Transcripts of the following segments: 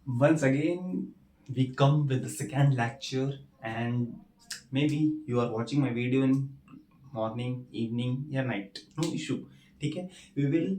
Once again, we come with the second lecture, and maybe you are watching my video in morning, evening, या night. No issue. ठीक है? We will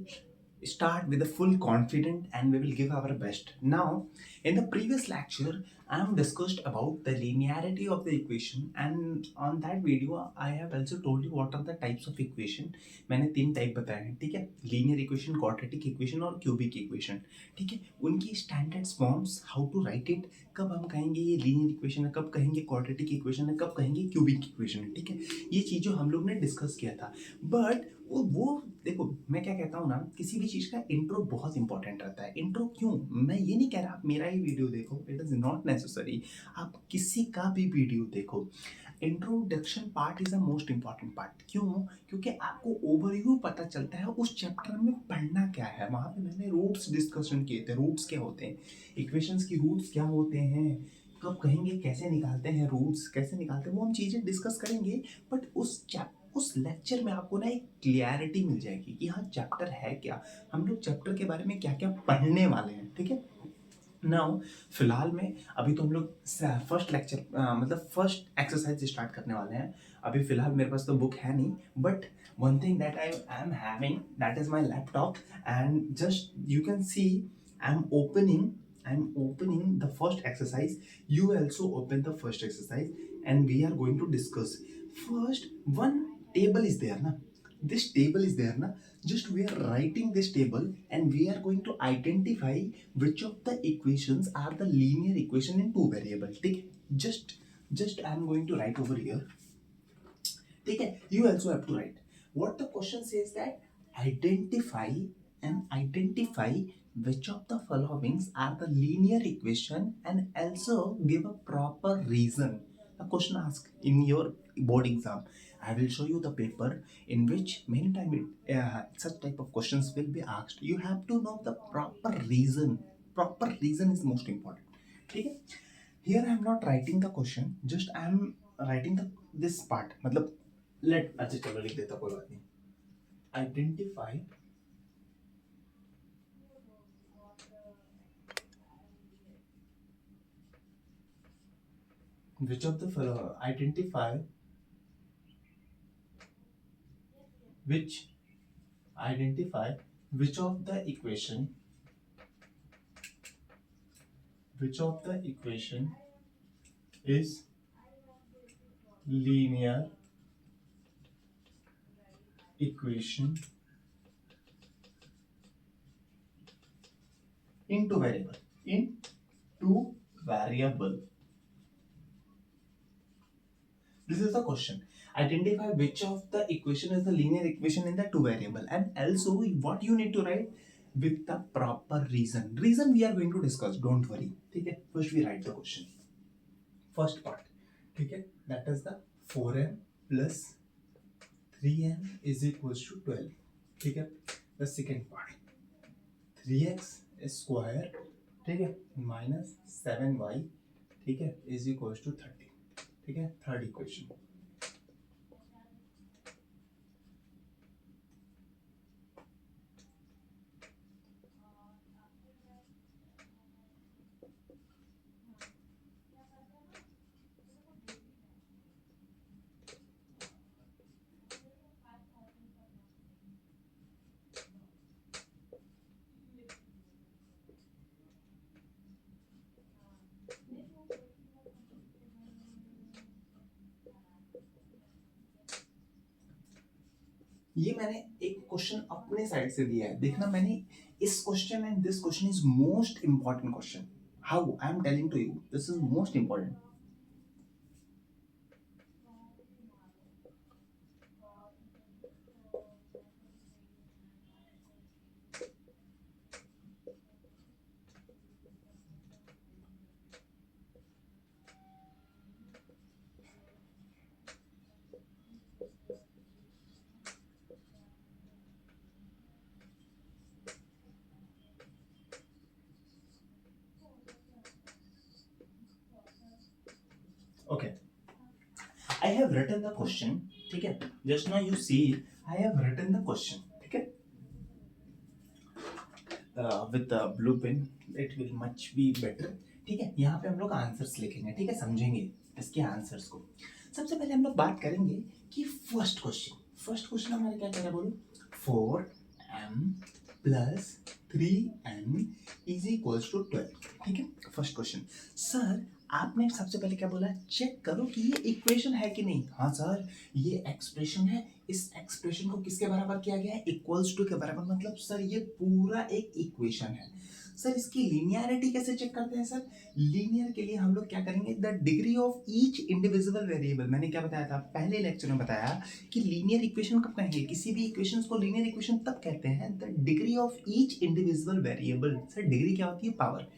start with a full confident and we will give our best. Now, in the previous lecture, I am discussed about the linearity of the equation, and on that video I have also told you what are the types of equation. मैंने तीन type बताए हैं, ठीक है? Linear equation, quadratic equation और cubic equation, ठीक है? उनकी standard forms, how to write it, कब हम कहेंगे ये लीनियर इक्वेशन है, कब कहेंगे क्वाड्रेटिक इक्वेशन है, कब कहेंगे क्यूबिक इक्वेशन है, ठीक है? ये चीज़ जो हम लोग ने डिस्कस किया था। बट वो देखो, मैं क्या कहता हूँ ना, किसी भी चीज़ का इंट्रो बहुत इंपॉर्टेंट रहता है। इंट्रो क्यों, मैं ये नहीं कह रहा आप मेरा ही वीडियो देखो, इट इज़ नॉट नेसेसरी। आप किसी का भी वीडियो देखो, introduction part is the most important part. क्यों? क्योंकि आपको ओवरव्यू पता चलता है उस चैप्टर में पढ़ना क्या है। वहां पे मैंने रूट्स डिस्कशन किए थे, रूट्स क्या होते हैं, इक्वेशंस की रूट्स क्या होते हैं, कब कहेंगे, कैसे निकालते हैं रूट्स, कैसे निकालते हैं, वो हम चीज़ें डिस्कस करेंगे। बट उस लेक्चर में आपको ना एक क्लियरिटी मिल जाएगी कि हाँ चैप्टर है क्या, हम लोग चैप्टर के बारे में क्या क्या पढ़ने वाले हैं, ठीक है? नाउ फिलहाल में अभी तो हम लोग फर्स्ट लेक्चर मतलब फर्स्ट एक्सरसाइज स्टार्ट करने वाले हैं। अभी फिलहाल मेरे पास तो बुक है नहीं, but one thing that I am having, that is my laptop, and just you can see I am opening, the first exercise. You also open the first exercise and we are going to discuss. First, one table is there na, this table is there na, just we are writing this table and we are going to identify which of the equations are the linear equation in two variables, ठीक है? just I am going to write over here, ठीक है? You also have to write what the question says, that identify which of the followings are the linear equation and also give a proper reason. The question asked in your board exam. I will show you the paper in which many times such type of questions will be asked. You have to know the proper reason. Proper reason is most important, ठीक है? Here I am not writing the question, just I am writing the this part, मतलब let अच्छा चलो लिख देता, कोई बात नहीं। Identify which of the follow identify which identify which of the equation, which of the equation is linear equation into variable, into variable. This is the question. Identify which of the equation is the linear equation in the two variable, and also what you need to write with the proper reason. Reason we are going to discuss. Don't worry. Okay. First we write the question. First part. Okay. That is the 4m plus 3m is equals to 12. Okay. The second part. 3x square, ठीक है, minus 7y, ठीक है, is equals to 30. ठीक है, third equation. ये मैंने एक question अपने साइड से दिया है, देखना, मैंने इस question and this question is most important question. How I am telling to you, this is most important. Okay, I have written the question, ठीक है, just now you see, I have written the question, ठीक है. With blue pen, it will much be better. ठीक है, यहाँ पे हम लोग आंसर्स लिखेंगे, ठीक है, समझेंगे इसके आंसर्स को। सबसे पहले हम लोग बात करेंगे कि फर्स्ट क्वेश्चन हमारा क्या कह रहा है, बोलो। 4m plus 3n is equals to 12। ठीक है, फर्स्ट क्वेश्चन। सर आपने सबसे पहले क्या बोला, चेक करो कि ये इक्वेशन है कि नहीं। हाँ सर, ये एक्सप्रेशन है, इस एक्सप्रेशन को किसके बराबर किया गया है, इक्वल्स टू के बराबर। मतलब सर ये पूरा एक इक्वेशन है। सर इसकी लीनियरिटी कैसे चेक करते हैं सर, लीनियर के लिए हम लोग क्या करेंगे, the degree of each individual variable. मैंने क्या बताया था पहले लेक्चर में, बताया कि लीनियर इक्वेशन कब कहेंगे, किसी भी इक्वेशंस को लीनियर इक्वेशन तब कहते हैं the degree of each individual variable. Sir degree क्या होती है, पावर।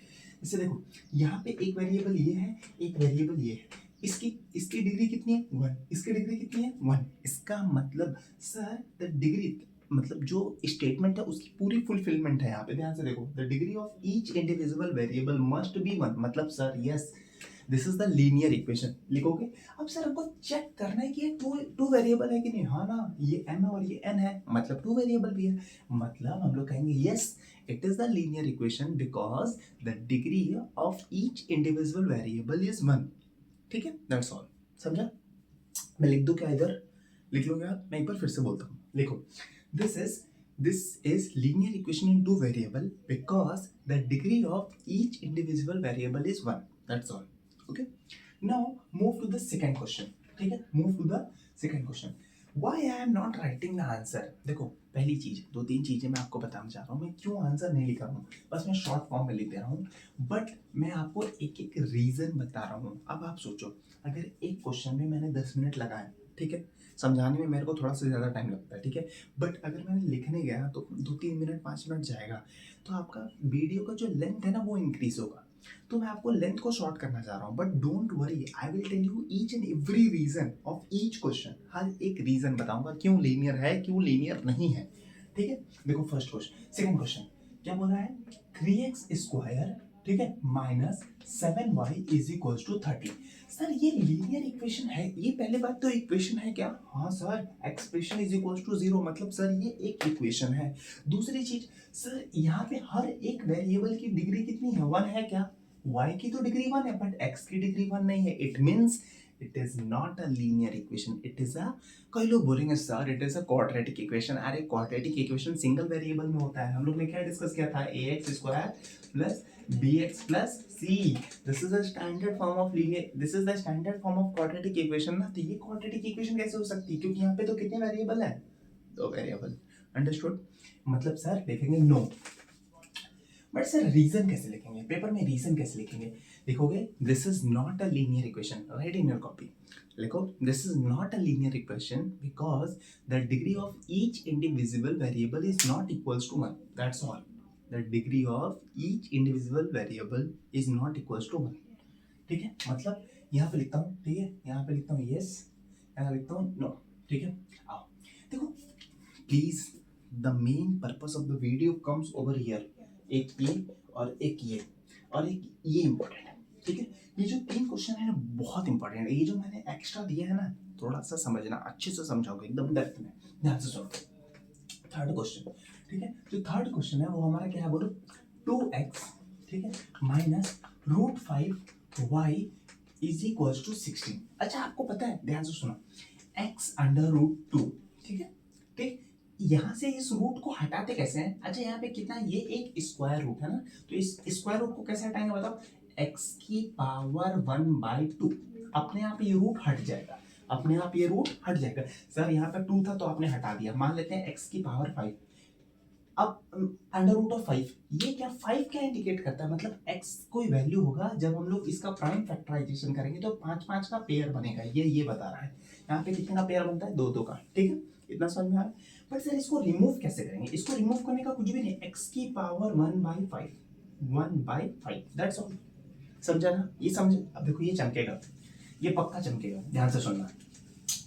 जैसे देखो यहाँ पे एक वेरिएबल ये है, एक वेरिएबल ये है, इसकी इसकी डिग्री कितनी है, 1, इसकी डिग्री कितनी है, 1। इसका मतलब सर द डिग्री, मतलब जो स्टेटमेंट है उसकी पूरी फुलफिलमेंट है। यहाँ पे ध्यान से देखो, the degree of each individual variable must B 1। मतलब sir yes, this is the linear equation लिखोगे। अब सर हमको चेक करना है कि ये टू वेरिएबल है कि नहीं। हाँ ना, ये m है और ये n है, मतलब टू वेरिएबल भी है। मतलब हम लोग कहेंगे yes, it is the linear equation because the degree of each individual variable is 1। ठीक है, दैट्स ऑल। समझा? मैं लिख दूं क्या इधर, लिख लो क्या, मैं एक बार फिर से बोलता हूँ, लिखो। This is linear equation in two variable because the degree of each individual variable is 1. That's all. Okay. Now move to the second question. ठीक है, move to the second question. Why I am not writing the answer? देखो पहली चीज, दो तीन चीजें मैं आपको बताना चाह रहा हूँ, मैं क्यों आंसर नहीं लिख रहा हूँ, बस मैं शॉर्ट फॉर्म में लिख दे रहा हूँ, बट मैं आपको एक एक रीजन बता रहा हूँ। अब आप सोचो, अगर एक क्वेश्चन में मैंने 10 मिनट लगाए, ठीक है, समझाने में मेरे को थोड़ा सा ज़्यादा टाइम लगता है, ठीक है, बट अगर मैंने लिखने गया तो 2-3 मिनट 5 मिनट जाएगा, तो आपका वीडियो का जो लेंथ है ना वो इंक्रीज होगा। तो मैं आपको लेंथ को शॉर्ट करना चाह रहा हूँ, but don't worry, I will tell you each and every reason of each question. हर एक रीजन बताऊंगा क्यों लीनियर है, क्यों लीनियर नहीं है। ठीक है, देखो फर्स्ट क्वेश्चन, सेकंड क्वेश्चन क्या बोला है, 3x² ठीक है minus 7y is equal to 30। Sir ये लीनियर इक्वेशन है, ये पहले बात तो इक्वेशन है क्या, हाँ sir, expression is equal to 0, मतलब सर ये एक इक्वेशन है। दूसरी चीज सर, यहाँ पे हर एक वेरिएबल की डिग्री कितनी है, 1 है क्या, y की तो डिग्री 1 है बट x की डिग्री 1 नहीं है। It means it is not a linear equation, it is a, कई लोग बोलेंगे sir it is a quadratic equation. अरे क्वाड्रेटिक इक्वेशन सिंगल वेरिएबल में होता है। हम लोग ने क्या डिस्कस किया था, ax² plus bx plus c, this is the standard form of linear, this is the standard form of quadratic equation ना। तो ये क्वाड्रेटिक इक्वेशन कैसे हो सकती है, क्योंकि यहाँ पे तो कितने वेरिएबल है, दो वेरिएबल। अंडरस्टूड? मतलब सर लिखेंगे नो, बट सर रीजन कैसे लिखेंगे, पेपर में रीजन कैसे लिखेंगे, लिखोगे this is not a linear equation, right in your copy, लिखो this is not a linear equation because the degree of each individual variable is not equals to 1। That's all, the degree of each individual variable is not equals to 1। ठीक है, मतलब यहाँ पे लिखता हूँ, ठीक है, यहाँ पे लिखता हूँ यस, यहाँ लिखता हूँ नो। ठीक है, आओ देखो please, the main purpose of the video comes over here, एक ये और एक ये और एक ये इम्पोर्टेंट है। ठीक है, ये जो 3 क्वेश्चन है ना बहुत इंपॉर्टेंट है, ये जो मैंने एक्स्ट्रा दिया है ना, थोड़ा सा समझना, अच्छे से समझाओगे एकदम डेप्थ में, ध्यान से सुनो। थर्ड क्वेश्चन, ठीक है, जो थर्ड क्वेश्चन है वो हमारा क्या है, बोलो, 2x ठीक है minus √5y is equal to 16। अच्छा आपको पता है, ध्यान से सुनो, x√2, ठीक है, ठीक, यहाँ से इस रूट को हटाते कैसे हैं। अच्छा यहाँ पे कितना, ये एक स्क्वायर रूट है ना, तो इस स्क्वायर रूट को कैसे हटाएंगे बताओ, x की पावर 1/2, अपने आप ये रूट हट जाएगा, अपने आप ये रूट हट जाएगा। सर यहाँ पे 2 था तो आपने हटा दिया, मान लेते हैं x की पावर 5। अब √5, ये क्या 5 क्या इंडिकेट करता है, मतलब x कोई वैल्यू होगा जब हम लोग इसका प्राइम फैक्टराइजेशन करेंगे तो 5-5 का पेयर बनेगा, ये बता रहा है। यहाँ पे कितने का पेयर बनता है, 2-2 का। ठीक है, इतना समझ में आ रहा है। बट सर इसको रिमूव कैसे करेंगे, इसको रिमूव करने का कुछ भी नहीं, x की पावर 1/5 दैट्स ऑल। समझा ना, ये समझ। अब देखो ये चमकेगा, ये पक्का चमकेगा, ध्यान से सुनना।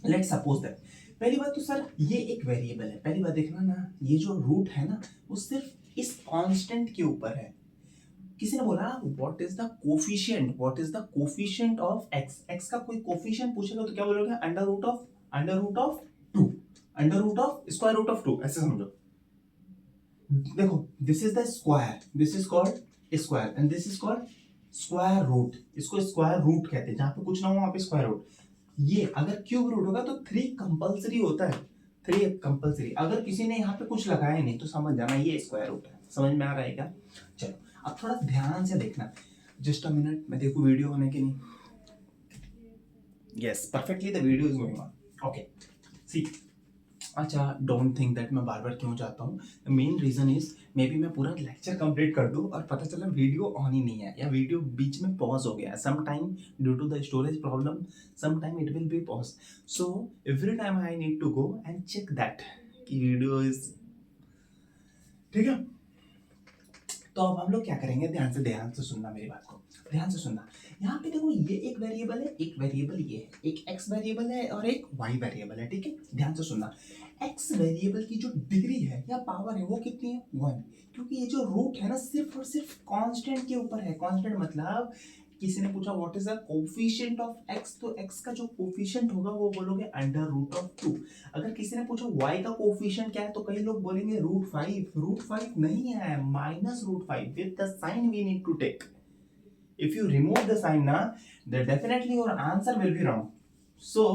लेट्स सपोज दैट, पहली बात तो सर ये एक वेरिएबल है, पहली बात देखना ना, ये जो रूट है ना वो सिर्फ इस कांस्टेंट के ऊपर है। किसी ने बोला what is the coefficient of x, x का कोई कोफिशिएंट पूछेगा तो क्या बोलोगे, under root of 2, under root of square root of 2, ऐसे समझो। देखो this is the square, this is called square and this is called square root. इसको स्क्वायर रूट कहते हैं, जहां पे कुछ ना हो वहां पे स्क्वायर रूट। ये अगर क्यूब रूट होगा तो 3 कंपलसरी होता है, 3 कंपलसरी। अगर किसी ने यहाँ पे कुछ लगाया नहीं तो समझ जाना ये स्क्वायर रूट है। समझ में आ रहा है क्या? चलो अब थोड़ा ध्यान से देखना, जस्ट अ मिनट, मैं देखूं वीडियो होने की नहीं। Yes perfectly the video is going on. Okay see, अच्छा डोंट थिंक दैट मैं बार बार क्यों जाता हूँ। Main reason is maybe मैं पूरा लेक्चर कंप्लीट कर दूँ और पता चला वीडियो ऑन ही नहीं है, या वीडियो बीच में पॉज हो गया है। Some time due to the storage problem, some time it will be pause. So every time I need to go and check that कि वीडियो इज ठीक है। तो अब हम लोग क्या करेंगे, ध्यान से सुनना मेरी बात को, ध्यान से सुनना। यहाँ पे देखो ये एक वेरिएबल है, एक वेरिएबल ये है, एक एक्स वेरिएबल है और एक वाई वेरिएबल है, ठीक है। ध्यान से सुनना, एक्स वेरिएबल की जो डिग्री है या पावर है वो कितनी है, 1। क्योंकि ये जो रूट है ना सिर्फ और सिर्फ कांस्टेंट के ऊपर है। कांस्टेंट मतलब किसी ने पूछा what is the coefficient of x, तो एक्स का जो कोफिशिएंट होगा वो बोलोगे अंडर रूट ऑफ 2। अगर किसी ने पूछा y का कोफिशिएंट क्या है तो कई लोग बोलेंगे √5। √5 नहीं है, -√5 with the sign we need to take. if you remove the sign na, then definitely your answer will be wrong. So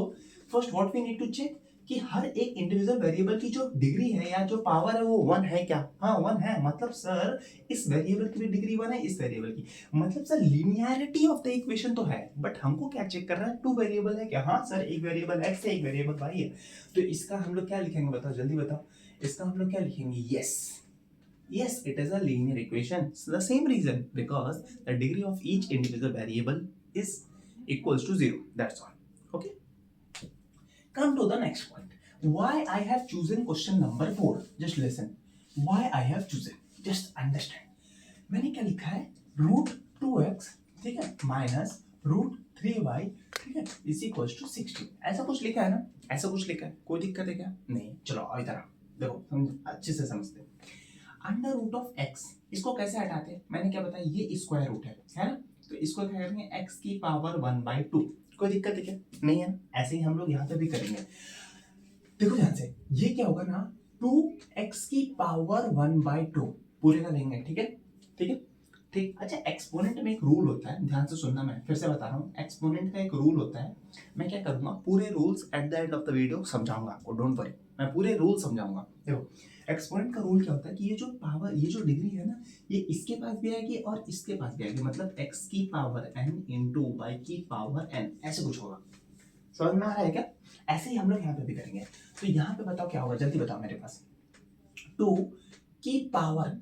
first what we need to check कि हर एक इंडिविजुअल वेरिएबल की जो डिग्री है या जो पावर है वो 1 है क्या? हाँ 1 है। मतलब सर इस वेरिएबल की भी डिग्री 1 है, इस वेरिएबल की। मतलब sir linearity of the equation तो है, बट हमको क्या चेक कर रहा है, 2 वेरिएबल है क्या? हाँ सर, एक वेरिएबल x है, एक वेरिएबल y है। तो इसका हम लोग क्या लिखेंगे बताओ, जल्दी बताओ। इसका हम लोग क्या लिखेंगे? Yes, it is a linear equation. So the same reason, because the degree of each individual variable is equals to 0. That's all. Okay. Come to the next point. Why I have chosen question number 4? Just listen. Why I have chosen? Just understand. मैंने क्या लिखा है? √2x, ठीक है, minus √3y, ठीक है, is equals to 16। ऐसा कुछ लिखा है ना? ऐसा कुछ लिखा है, कोई दिक्कत है क्या? नहीं। चलो अब इधर आओ, देखो हम अच्छे से समझते हैं। अंडर रूट ऑफ एक्स, इसको कैसे हटाते हैं? मैंने क्या बताया, ये स्क्वायर रूट है ना? तो इसको क्या करेंगे, एक्स की पावर 1/2। कोई दिक्कत है क्या? नहीं है। ऐसे ही हम लोग यहाँ पे भी करेंगे। देखो ध्यान से, ये क्या होगा ना, 2x की पावर 1/2 पूरे का लेंगे, ठीक है, ठीक है, ठीक। अच्छा एक्सपोनेंट में एक रूल होता है, ध्यान से सुनना, मैं फिर से बता रहा हूँ, एक्सपोनेंट का एक रूल होता है। मैं क्या करूंगा, पूरे rules at the end of the video समझाऊंगा आपको, डोंट वरी, मैं पूरे रूल समझाऊंगा। देखो एक्सपोनेंट का रूल क्या होता है कि ये जो पावर, ये जो डिग्री है ना, ये इसके पास भी आएगी और इसके पास भी आएगी। मतलब x की पावर n इंटू y की पावर n, ऐसे कुछ होगा। समझ में आ रहा है क्या? ऐसे ही हम लोग यहाँ पे भी करेंगे। तो यहाँ पे बताओ क्या होगा, जल्दी बताओ मेरे पास। 2 की पावर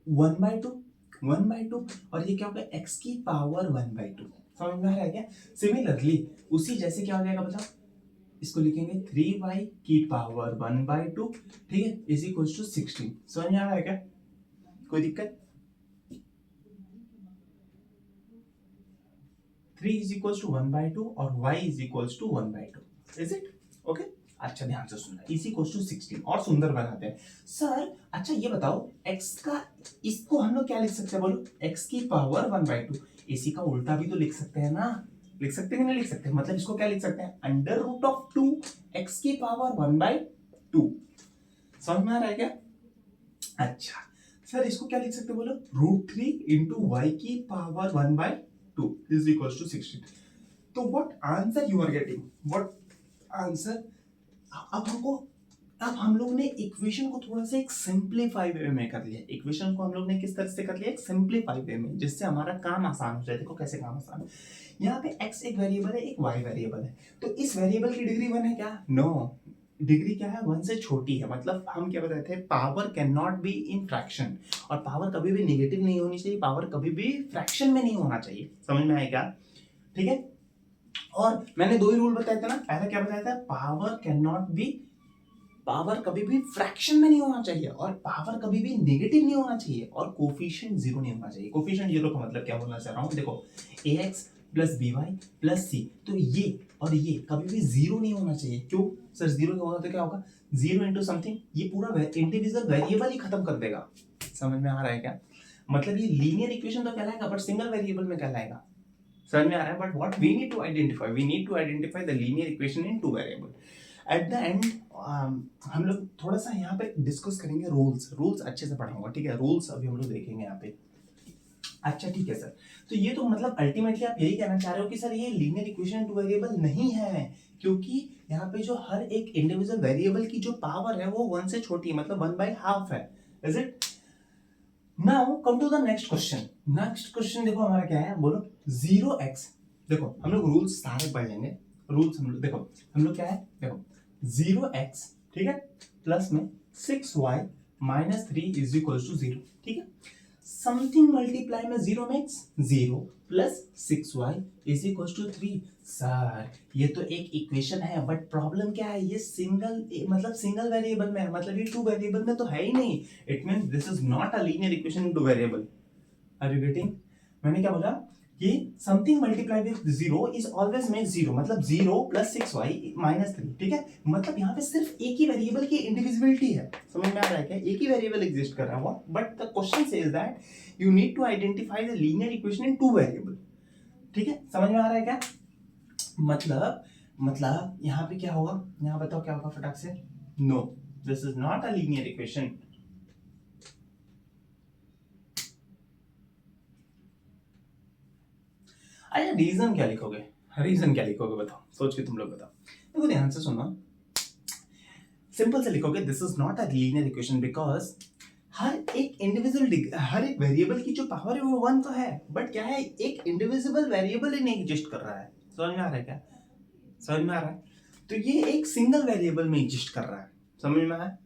1/2, 1/2, और ये क्या होगा, x की पावर 1/2। समझ में आ रहा है क्या? सिमिलरली उसी जैसे क्या हो जाएगा बताओ, इसको लिखेंगे 3y की पावर 1/2, ठीक है, इज इक्वल्स टू 16। समझ में आ रहा है क्या? कोई दिक्कत? 3 इज इक्वल्स टू 1/2 और y is equals to 1/2। Is it okay? अच्छा ध्यान से सुनना, इज इक्वल्स टू 16 और सुंदर बनाते हैं सर। अच्छा ये बताओ, x का, इसको हम लोग क्या लिख सकते हैं बोलो, x की पावर 1/2। इसी का उल्टा भी तो लिख सकते हैं ना, लिख सकते हैं कि नहीं लिख सकते? मतलब इसको क्या लिख सकते हैं, अंडर रूट ऑफ 2 x की पावर 1/2। समझ में आ रहा है क्या? अच्छा सर इसको क्या लिख सकते हैं बोलो, √3 इंटू वाई की पावर 1/2 इज इक्वल टू 16। तो what answer you are getting, what answer? अब हमको, अब हम लोग ने इक्वेशन को थोड़ा सा एक सिंप्लीफाई वे में कर लिया। इक्वेशन को हम लोग ने किस तरह से कर लिया, एक सिंप्लीफाई वे में, जिससे हमारा काम आसान हो जाए। देखो कैसे काम आसान है। यहाँ पे x एक वेरिएबल है, एक y वेरिएबल है। तो इस वेरिएबल की डिग्री 1 है क्या? नो, डिग्री क्या है, 1 से छोटी है। मतलब हम क्या बताते हैं, power can not be in fraction, और पावर कभी भी नेगेटिव नहीं होनी चाहिए, पावर कभी भी फ्रैक्शन में नहीं होना चाहिए। समझ में आएगा? ठीक है। और मैंने 2 ही रूल बताए थे ना, पहला क्या बताया था, power can not B, power कभी भी फ्रैक्शन में नहीं होना चाहिए, और पावर कभी भी नेगेटिव नहीं होना चाहिए, और कोफिशिएंट 0 नहीं होना चाहिए। कोफिशिएंट 0 का मतलब क्या बोलना चाह रहा हूं, देखो ax plus by plus c, तो ये और ये कभी भी 0 नहीं होना चाहिए। क्यों सर? 0 नहीं होगा तो क्या होगा, 0 इंटू समथिंग, ये पूरा इंडिविजुअल वेरिएबल ही खत्म कर देगा। समझ में आ रहा है क्या? मतलब ये लीनियर इक्वेशन तो कहलाएगा, बट सिंगल वेरिएबल में कहलाएगा। समझ में आ रहा है? But what we need to identify, we need to identify the linear equation in 2 variable. At the end हम लोग थोड़ा सा यहाँ पे डिस्कस करेंगे रूल्स अच्छे से पढ़ाऊंगा, ठीक है। रूल्स अभी हम लोग देखेंगे यहाँ पे। अच्छा ठीक है सर, तो ये तो मतलब अल्टीमेटली आप यही कहना चाह रहे हो कि सर ये लीनियर इक्वेशन टू वेरिएबल नहीं है, क्योंकि यहाँ पे जो हर एक इंडिविजुअल वेरिएबल की जो पावर है वो 1 से छोटी है, मतलब 1/2 है। Is it? Now come to the next question. Next question देखो हमारा क्या है, बोलो 0x। देखो हम लोग रूल्स सारे पढ़ लेंगे। रूल्स हम लोग देखो, हम लोग क्या है, देखो 0x, ठीक है, प्लस में 6y minus 3 is equal to 0, ठीक है। समथिंग मल्टीप्लाई में 0 makes 0 plus 6y is equal to 3। Sir ये तो एक इक्वेशन है, बट प्रॉब्लम क्या है, ये सिंगल वेरिएबल में है, मतलब ये टू वेरिएबल में तो है ही नहीं। It means this is not a linear equation in two variable. Are you getting? मैंने क्या बोला कि something multiply with 0 is always make 0, मतलब 0 प्लस 6y माइनस 3, ठीक है। मतलब यहाँ पे सिर्फ एक ही वेरिएबल की इंडिविजिबिलिटी है। समझ में आ रहा है क्या? एक ही वेरिएबल एग्जिस्ट कर रहा है, but the question says that you need to identify the linear equation in two variable, ठीक है। समझ में आ रहा है क्या? मतलब यहाँ पे क्या होगा, यहाँ बताओ क्या होगा फटाक से। No, this is not a linear equation. अच्छा रीजन क्या लिखोगे? रीजन क्या लिखोगे बताओ, सोच के तुम लोग बताओ। देखो ध्यान से सुनो, सिंपल से लिखोगे this is not a linear equation because हर एक वेरिएबल की जो पावर है वो 1 तो है, बट क्या है, एक इंडिविजिबल वेरिएबल ही नहीं एग्जिस्ट कर रहा है। समझ में आ रहा है क्या? समझ में आ रहा है? तो ये एक सिंगल वेरिएबल में एग्जिस्ट कर रहा है। समझ में आया?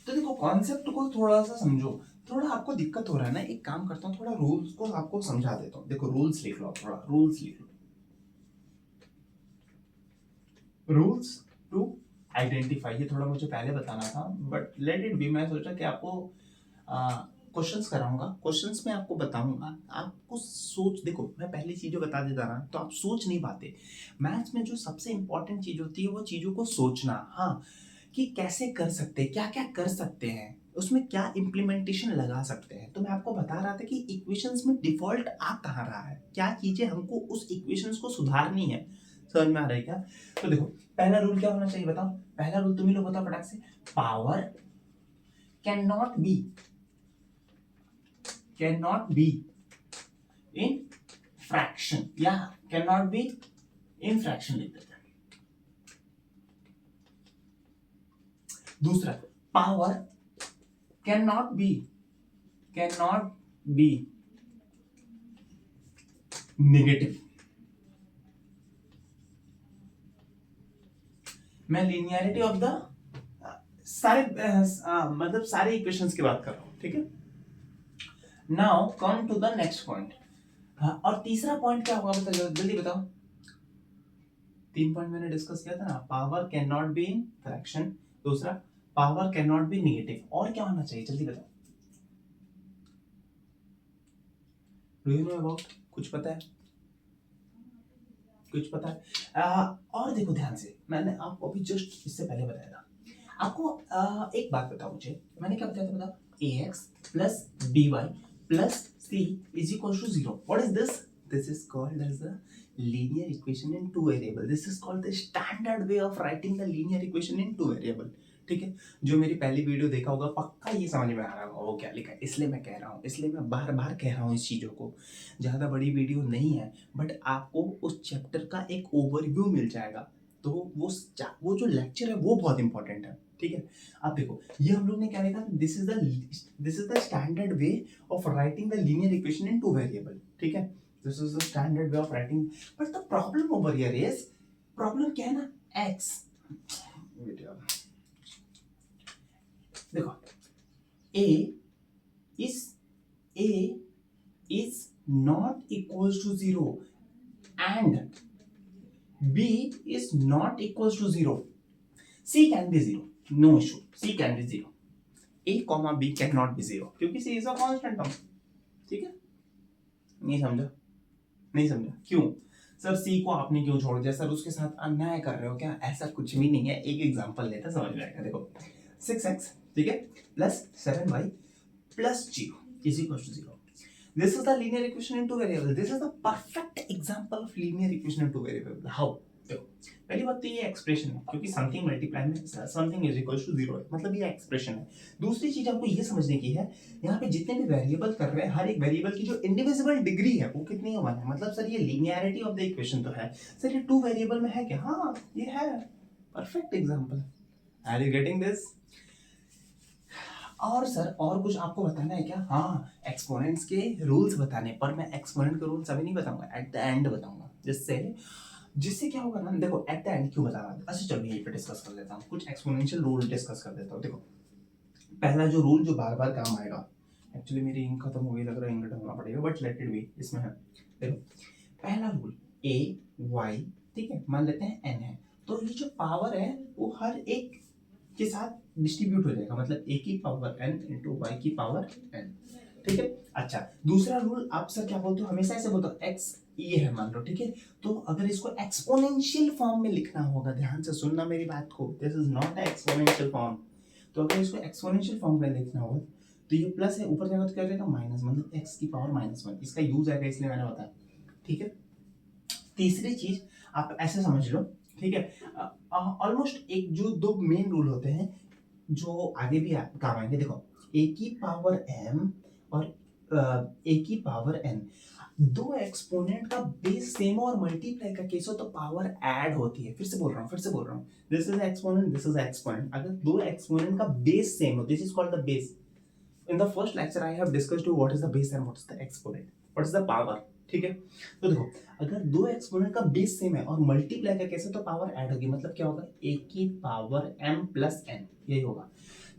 तो देखो कॉन्सेप्ट को थोड़ा सा समझो। थोड़ा आपको दिक्कत हो रहा है ना, एक काम करता हूँ, थोड़ा रूल्स को आपको समझा देता हूँ। देखो रूल्स लिख लो, थोड़ा रूल्स लिख लो। रूल्स टू आइडेंटिफाई, ये थोड़ा मुझे पहले बताना था, बट लेट इट बी। मैं सोचा कि आपको क्वेश्चंस कराऊंगा, क्वेश्चंस में आपको बताऊंगा, आपको सोच, देखो मैं पहली चीजें बता देता ना तो आप सोच नहीं पाते। मैथ्स में जो सबसे इंपॉर्टेंट चीज होती है वो चीजों को सोचना, हाँ, कि कैसे कर सकते हैं, क्या क्या कर सकते हैं, उसमें क्या इम्प्लीमेंटेशन लगा सकते हैं। तो मैं आपको बता रहा था कि इक्वेशंस में डिफॉल्ट आ कहाँ रहा है, क्या चीजें हमको उस इक्वेशंस को सुधारनी है। समझ में आ रहा है क्या? तो देखो पहला रूल क्या होना चाहिए बताओ, पहला रूल तुम ही लोग बताओ फटाक से। Power can not be in fraction, या can not be in fraction लिख देते हैं। दूसरा, power can not be negative. मैं लिनियरिटी ऑफ द मतलब सारे इक्वेशंस की बात कर रहा हूं, ठीक है। Now come to the next point. और तीसरा पॉइंट क्या होगा बताओ, जल्दी बताओ। 3 पॉइंट मैंने डिस्कस किया था ना, power can not be in fraction, दूसरा power can not be negative, और क्या होना चाहिए जल्दी बताओ। डू यू नो अबाउट, कुछ पता है? कुछ पता है? और देखो ध्यान से, मैंने आपको अभी जस्ट इससे पहले बताया था आपको। एक बात बताओ मुझे, मैंने क्या बताया था बताओ। ax plus by plus c is equal to 0। What is this? This is called as the linear equation in two variable. This is called the standard way of writing the linear equation in two variable. ठीक है, जो मेरी पहली video देखा होगा पक्का ये समझ में आ रहा होगा वो क्या लिखा है, इसलिए मैं कह रहा हूँ, इसलिए मैं बार बार कह रहा हूँ इस चीज़ों को। ज़्यादा बड़ी वीडियो नहीं है, बट आपको उस चैप्टर का एक ओवरव्यू मिल जाएगा। तो वो जो लेक्चर है वो बहुत इंपॉर्टेंट है, ठीक है। आप देखो ये हम लोग ने क्या लिखा, this is the standard way of writing the linear equation in two variable, ठीक है। This is the standard way of writing, but the problem over here is, problem क्या है ना, x। देखो a is not equals to 0 and b is not equals to 0. c can be 0, no issue, c can be 0, a comma b cannot be 0 क्योंकि c is a constant term, ठीक है। नहीं समझा? नहीं समझा क्यों? सर c को आपने क्यों छोड़ दिया सर, उसके साथ अन्याय कर रहे हो क्या? ऐसा कुछ भी नहीं है, एक एग्जांपल लेते समझ में आएगा। देखो 6x, ठीक है, plus 7y plus 0 is equal to 0। This is the linear equation in two variable. This is the perfect example of linear equation in two variable. How? देखो, पहली बात तो ये एक्सप्रेशन है, क्योंकि समथिंग मल्टीप्लाई में something is equal to zero है, मतलब ये एक्सप्रेशन है। दूसरी चीज आपको ये समझने की है, यहाँ पे जितने भी वेरिएबल कर रहे हैं, हर एक वेरिएबल की जो इंडिविजुअल डिग्री है वो कितनी है, 1 है। मतलब सर ये लिनियरिटी ऑफ द इक्वेशन तो है, सर ये टू वेरिएबल में है क्या? हाँ ये है, perfect example. Are you getting this? और सर और कुछ आपको बताना है क्या? हाँ, एक्सपोनेंट्स के रूल्स बताने, पर मैं एक्सपोनेंट के रूल्स अभी नहीं बताऊंगा, एट द एंड बताऊंगा। जिससे जिससे क्या होगा ना, देखो एट द एंड क्यों बता रहा हूं, अच्छा चलो यहीं पे डिस्कस कर लेता हूँ, कुछ एक्सपोनेंशियल रूल डिस्कस कर देता हूँ। देखो पहला जो रूल जो बार बार काम आएगा, एक्चुअली मेरी इंक खत्म हो गई, लग रहा है इंक ढूंढना पड़ेगा, बट लेट इट बी, इसमें है। देखो पहला रूल ए वाई, ठीक है, मान लेते हैं एन है, तो ये जो पावर है वो हर एक के साथ डिस्ट्रीब्यूट हो जाएगा, मतलब ए की पावर एन इंटू वाई की पावर एन, ठीक है। अच्छा दूसरा रूल आप सर क्या बोलते हो, हमेशा ऐसे बोलते हो, एक्स ये है मान लो, ठीक है, तो अगर इसको एक्सपोनेंशियल फॉर्म में लिखना होगा, ध्यान से सुनना मेरी बात को, this is not exponential form, तो अगर इसको एक्सपोनेंशियल फॉर्म में लिखना होगा तो ये प्लस है, ऊपर जाएगा तो क्या हो जाएगा माइनस, मतलब एक्स की पावर -1, इसका यूज आएगा, इसलिए मैंने बताया, ठीक है। तीसरी चीज आप ऐसे समझ लो, ठीक है, ऑलमोस्ट एक जो दो मेन रूल होते हैं जो आगे भी काम आएंगे, देखो ए की पावर m और ए की पावर n, दो एक्सपोनेंट का बेस सेम और मल्टीप्लाई का केस हो तो पावर ऐड होती है। फिर से बोल रहा हूं, this is exponent, this is exponent, अगर दो एक्सपोनेंट का बेस सेम हो, this is called the base. In the first lecture I have discussed what is the base and what is the exponent, what is the power, ठीक है। तो देखो अगर दो एक्सपोनेंट का बेस सेम है और मल्टीप्लाई का कैसे, तो पावर ऐड होगी, मतलब क्या होगा, a की पावर m प्लस n, यही होगा।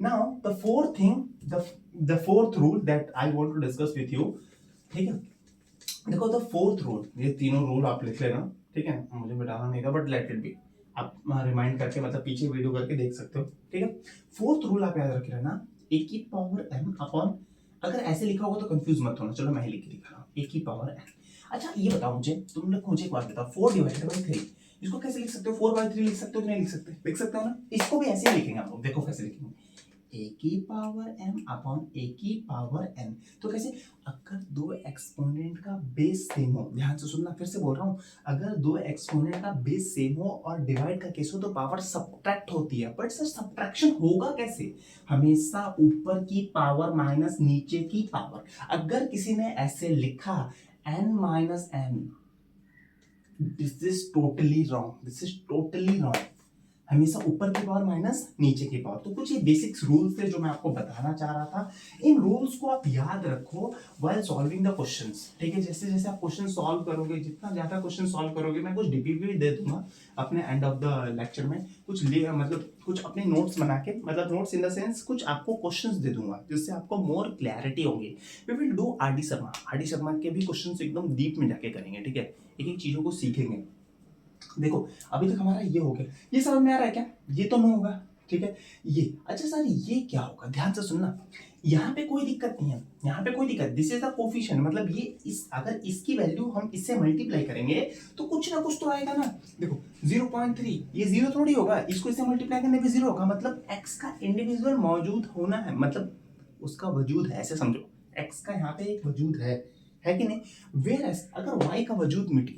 Now the fourth thing, the fourth rule that I want to discuss with you, ठीक है। देखो द फोर्थ रूल, ये तीनों रूल आप लिख लेना, ठीक है, मुझे मिटाना नहीं था बट लेट इट बी, आप रिमाइंड करके मतलब पीछे वीडियो करके देख सकते हो, ठीक है। फोर्थ रूल आप याद रख लेना, ए की पावर m अपॉन, अगर ऐसे लिखा होगा तो कंफ्यूज मत होना, चलो मैं ही लिख के दिखा रहा हूँ, ए की पावर m। अच्छा ये बताओ मुझे, तुम लोग मुझे एक बात बताओ, 4 डिवाइडेड बाई 3 इसको कैसे लिख सकते हो, 4/3 लिख सकते हो कि नहीं लिख सकते? लिख सकते हो ना, इसको भी ऐसे ही लिखेंगे हम लोग, देखो कैसे लिखेंगे, ए की पावर m अपॉन ए की पावर n, तो कैसे, अगर दो एक्सपोनेंट का बेस सेम हो, ध्यान से सुनना, फिर से बोल रहा हूं, अगर दो एक्सपोनेंट का बेस सेम हो और डिवाइड का केस हो तो पावर सब्ट्रैक्ट होती है, बट सर सब्ट्रैक्शन होगा कैसे, हमेशा ऊपर की पावर माइनस नीचे की पावर। अगर किसी ने ऐसे लिखा n minus n, this is totally wrong, this is totally wrong, हमेशा ऊपर की पावर माइनस नीचे की पावर। तो कुछ ये बेसिक्स रूल्स थे जो मैं आपको बताना चाह रहा था, इन रूल्स को आप याद रखो व्हाइल सॉल्विंग द क्वेश्चंस, ठीक है। जैसे जैसे आप क्वेश्चन सॉल्व करोगे, जितना ज्यादा क्वेश्चन सॉल्व करोगे, मैं कुछ डीपीपी भी दे दूंगा अपने एंड ऑफ द लेक्चर में, कुछ मतलब कुछ अपने नोट्स बना के, मतलब नोट्स इन द सेंस कुछ आपको क्वेश्चंस दे दूंगा जिससे आपको मोर क्लैरिटी होगी। We will do R D Sharma के भी क्वेश्चंस एकदम डीप में जाके करेंगे, ठीक है, एक एक चीजों को सीखेंगे। देखो अभी तक हमारा ये हो गया, ये समझ में आ रहा है क्या, ये तो नो होगा, ठीक है। ये अच्छा सर ये क्या होगा, ध्यान से सुनना, यहाँ पे कोई दिक्कत नहीं है, यहाँ पे कोई दिक्कत, दिस इज द कोफिशिएंट, मतलब ये इस, अगर इसकी वैल्यू हम इससे मल्टीप्लाई करेंगे तो कुछ ना कुछ तो आएगा ना। देखो 0.3 ये जीरो थोड़ी होगा, इसको इससे मल्टीप्लाई करने पे जीरो होगा, मतलब x का इंडिविजुअल मौजूद होना है, मतलब उसका वजूद है, ऐसे समझो, x का यहाँ पे एक वजूद है कि नहीं। वेयर एस अगर y का वजूद मिट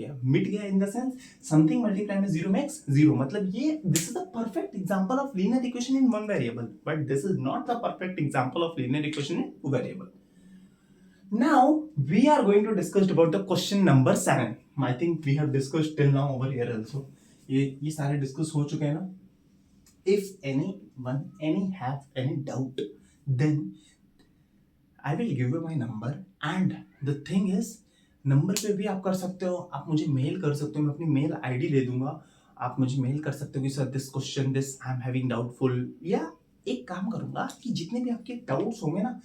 गया in the sense something multiply में जीरो मेक्स जीरो, मतलब ये this is the perfect example of linear equation in one variable, but this is not the perfect example of linear equation in two variable. Now we are going to discuss about the question number 7. I think we have discussed till now over here also. ये सारे discuss हो चुके हैं ना। If any have any doubt, then I will give you my number and the thing is number पे भी आप कर सकते हो, आप मुझे मेल कर सकते हो, मैं अपनी मेल आईडी दे दूंगा, आप मुझे मेल कर सकते हो कि sir this question this I am having doubtful, या एक काम करूंगा कि जितने भी आपके डाउट्स होंगे ना,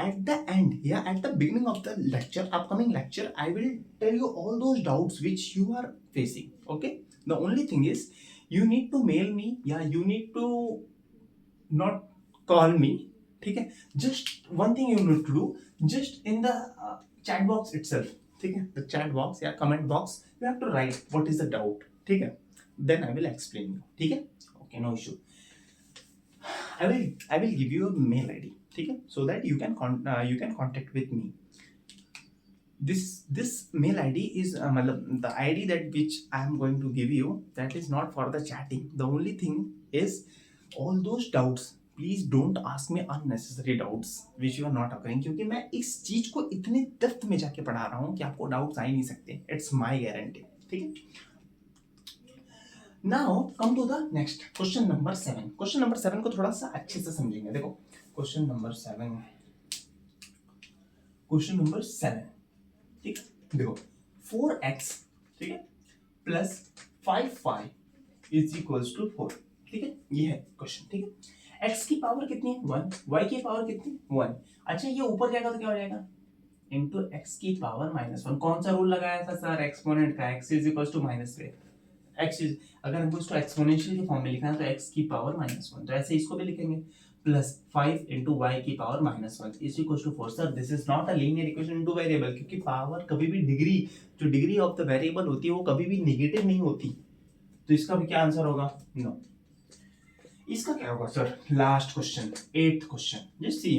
at the end या at the beginning of the lecture, upcoming lecture, I will tell you all those doubts which you are facing, okay. The only thing is you need to mail me या you need to not call me, ठीक है। Just one thing you need to do, just in the chat box itself, ठीक है, the chat box या comment box, you have to write what is the doubt, ठीक है, then I will explain you, ठीक है, okay no issue. I will give you a mail ID, ठीक है, so that you can contact with me, this mail ID is matlab, the ID that which I am going to give you, that is not for the chatting. The only thing is all those doubts, please don't ask me unnecessary doubts which you are not occurring, क्योंकि मैं इस चीज को इतने depth में जाके पढ़ा रहा हूँ कि आपको डाउट्स आ ही नहीं सकते. It's my guarantee. ठीक है. Now come to the next question number 7. Question number 7 को थोड़ा सा अच्छे से समझेंगे. देखो क्वेश्चन नंबर 7, क्वेश्चन नंबर 7. ठीक है. देखो 4x, ठीक है, plus 5y is equals to 4. ठीक है, ये है क्वेश्चन. ठीक है. x की पावर कितनी है 1, y की पावर कितनी 1. अच्छा ये ऊपर जाएगा तो क्या हो जाएगा इंटू x की पावर -1. कौन सा रूल लगाया था सर एक्सपोनेंट का, x is equals to -3. x is, अगर हमको इसको एक्सपोनेंशियल के फॉर्म में लिखना है तो x की पावर -1, तो ऐसे इसको भी लिखेंगे प्लस 5 इंटू वाई की power -1 is equal to 4. Sir this is not a linear equation in two variable, क्योंकि पावर कभी भी डिग्री, जो डिग्री ऑफ द वेरिएबल होती है वो कभी भी नेगेटिव नहीं होती. तो इसका भी क्या आंसर होगा नो. इसका क्या होगा sir last question 8th question. Just see,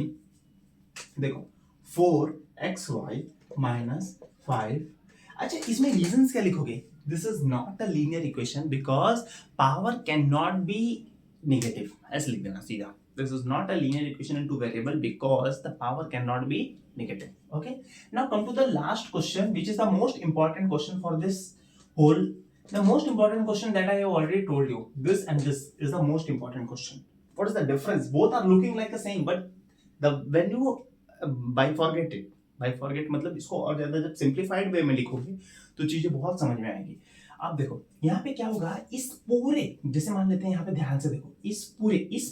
देखो 4xy माइनस 5. अच्छा इसमें रीजंस क्या लिखोगे. This is not a linear equation because power can not be negative. ऐसे लिख देना सीधा. This is not a linear equation into variable because the power cannot be negative. Okay. Now come to the last question, which is the most important question for this whole. The most important question that I have already told you. This and this is the most important question. What is the difference? Both are looking like the same, but the when you bifurcate it, bifurcate मतलब इसको और ज्यादा जब simplified way में लिखोगे तो चीजें बहुत समझ में आएंगी. अब देखो यहाँ पे क्या होगा, इस पूरे, जैसे मान लेते हैं यहाँ पे ध्यान से देखो, इस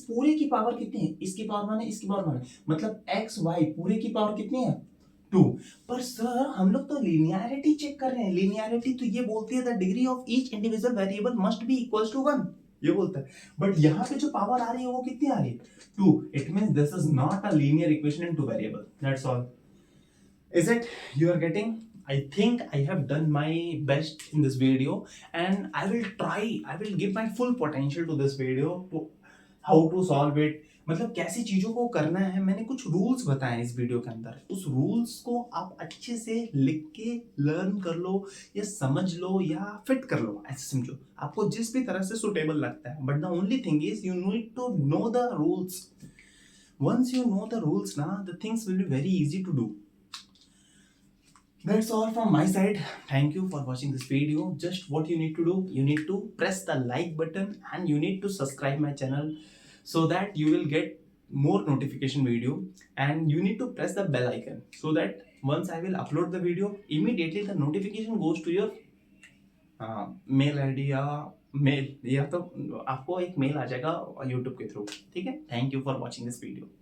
पूरे की पावर कितनी है, इसकी पावर वन है, इसकी पावर वन है, मतलब एक्स वाई पूरे की पावर कितनी है 2. पर सर हम लोग तो लीनियरिटी चेक कर रहे हैं. लीनियरिटी तो ये बोलती है the degree of each individual variable must be equals to 1, ये बोलता है. बट यहाँ पे जो पावर आ रही है वो कितनी आ रही है 2. It means this is not a linear equation in two variable. That's all. Is it you are getting? I think I have done my best in this video and I will give my full potential to this video to how to solve it. मतलब कैसी चीजों को करना है, मैंने कुछ rules बताए इस वीडियो के अंदर. उस रूल्स को आप अच्छे से लिख के लर्न कर लो या समझ लो या फिट कर लो, ऐसे समझो आपको जिस भी तरह से सुटेबल लगता है. But the only thing is you need to know the rules. Once you know the rules ना, the things will be very easy to do. That's all from my side. Thank you for watching this video. Just what you need to do, you need to press the like button and you need to subscribe my channel so that you will get more notification video, and you need to press the bell icon so that once I will upload the video, immediately the notification goes to your mail ID या mail, या तो आपको एक mail आ जाएगा YouTube के through. ठीक है. Thank you for watching this video.